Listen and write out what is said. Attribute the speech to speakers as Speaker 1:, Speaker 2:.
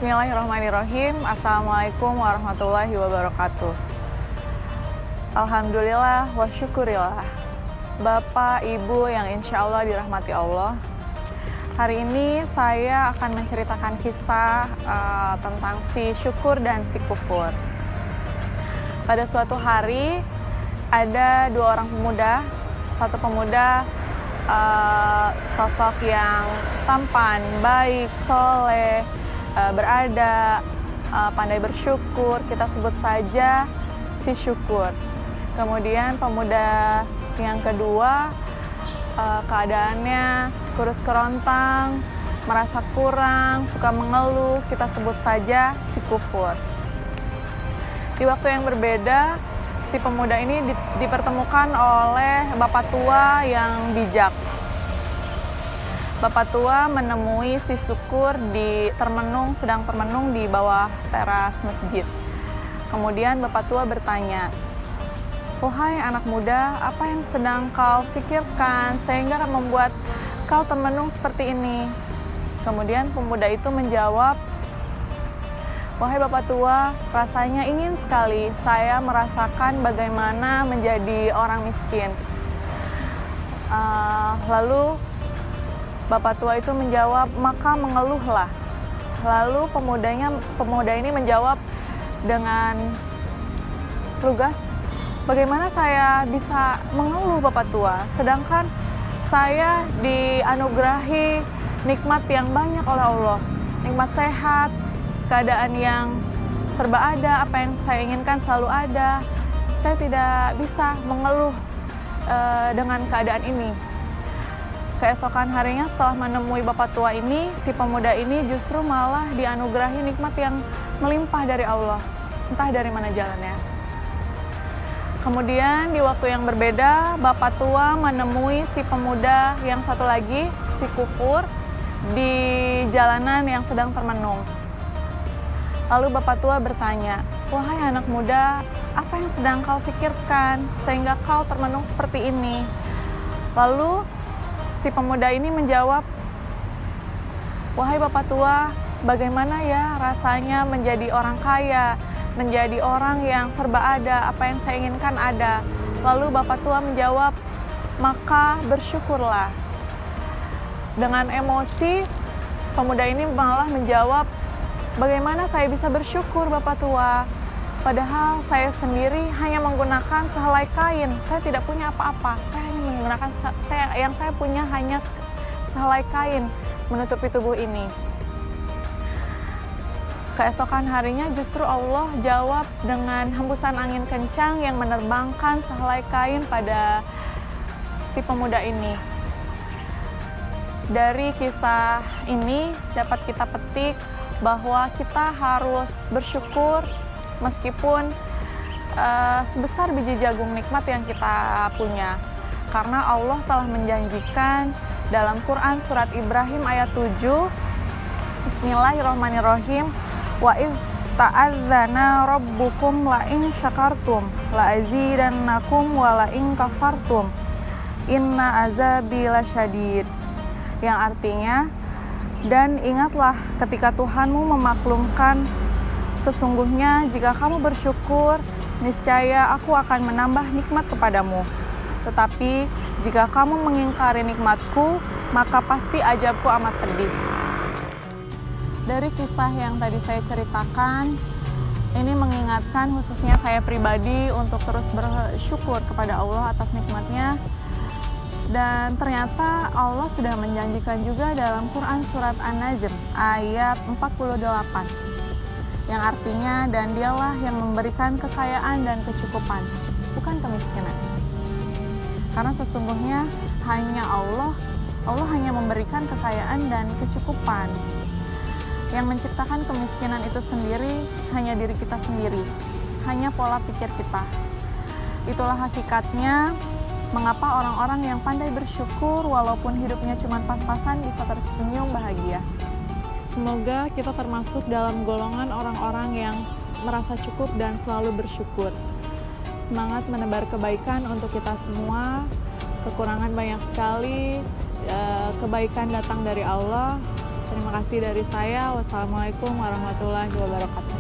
Speaker 1: Bismillahirrahmanirrahim. Assalamualaikum warahmatullahi wabarakatuh. Alhamdulillah wa syukurillah. Bapak, Ibu yang insya Allah dirahmati Allah. Hari ini saya akan menceritakan kisah tentang si syukur dan si kufur. Pada suatu hari ada dua orang pemuda. Satu pemuda sosok yang tampan, baik, soleh, berada, pandai bersyukur, kita sebut saja si syukur. Kemudian pemuda yang kedua keadaannya kurus kerontang, merasa kurang, suka mengeluh, kita sebut saja si kufur. Di waktu yang berbeda, si pemuda ini dipertemukan oleh bapak tua yang bijak. Bapak tua menemui si syukur sedang termenung di bawah teras masjid. Kemudian bapak tua bertanya, "Wahai anak muda, apa yang sedang kau pikirkan sehingga membuat kau termenung seperti ini?" Kemudian pemuda itu menjawab, "Wahai bapak tua, rasanya ingin sekali saya merasakan bagaimana menjadi orang miskin." Lalu bapak tua itu menjawab, "Maka mengeluhlah." Lalu pemuda ini menjawab dengan lugas, "Bagaimana saya bisa mengeluh bapak tua, sedangkan saya dianugerahi nikmat yang banyak oleh Allah, nikmat sehat, keadaan yang serba ada, apa yang saya inginkan selalu ada. Saya tidak bisa mengeluh dengan keadaan ini." Keesokan harinya setelah menemui bapak tua ini, si pemuda ini justru malah dianugerahi nikmat yang melimpah dari Allah, entah dari mana jalannya. Kemudian di waktu yang berbeda, bapak tua menemui si pemuda yang satu lagi, si kufur, di jalanan yang sedang termenung. Lalu bapak tua bertanya, "Wahai anak muda, apa yang sedang kau pikirkan sehingga kau termenung seperti ini?" Lalu si pemuda ini menjawab, "Wahai bapak tua, bagaimana ya rasanya menjadi orang kaya, menjadi orang yang serba ada, apa yang saya inginkan ada." Lalu bapak tua menjawab, "Maka bersyukurlah." Dengan emosi, pemuda ini malah menjawab, "Bagaimana saya bisa bersyukur bapak tua? Padahal saya sendiri hanya menggunakan sehelai kain, saya tidak punya apa-apa. Saya hanya menggunakan yang saya punya hanya sehelai kain menutupi tubuh ini." Keesokan harinya justru Allah jawab dengan hembusan angin kencang yang menerbangkan sehelai kain pada si pemuda ini. Dari kisah ini dapat kita petik bahwa kita harus bersyukur meskipun sebesar biji jagung nikmat yang kita punya. Karena Allah telah menjanjikan dalam Quran surat Ibrahim ayat 7, Bismillahirrahmanirrahim, "Wa idz ta'adzana rabbukum la in syakartum la azidannakum wa la in kafartum inna azabi lasyadid." Yang artinya, "Dan ingatlah ketika Tuhanmu memaklumkan, sesungguhnya jika kamu bersyukur, niscaya aku akan menambah nikmat kepadamu. Tetapi jika kamu mengingkari nikmatku, maka pasti azabku amat pedih." Dari kisah yang tadi saya ceritakan, ini mengingatkan khususnya saya pribadi untuk terus bersyukur kepada Allah atas nikmatnya. Dan ternyata Allah sudah menjanjikan juga dalam Quran surat An-Najm ayat 48. Yang artinya, "Dan dialah yang memberikan kekayaan dan kecukupan, bukan kemiskinan." Karena sesungguhnya hanya Allah hanya memberikan kekayaan dan kecukupan. Yang menciptakan kemiskinan itu sendiri hanya diri kita sendiri, hanya pola pikir kita. Itulah hakikatnya mengapa orang-orang yang pandai bersyukur walaupun hidupnya cuma pas-pasan bisa tersenyum bahagia. Semoga kita termasuk dalam golongan orang-orang yang merasa cukup dan selalu bersyukur. Semangat menebar kebaikan untuk kita semua. Kekurangan banyak sekali, kebaikan datang dari Allah. Terima kasih dari saya. Wassalamualaikum warahmatullahi wabarakatuh.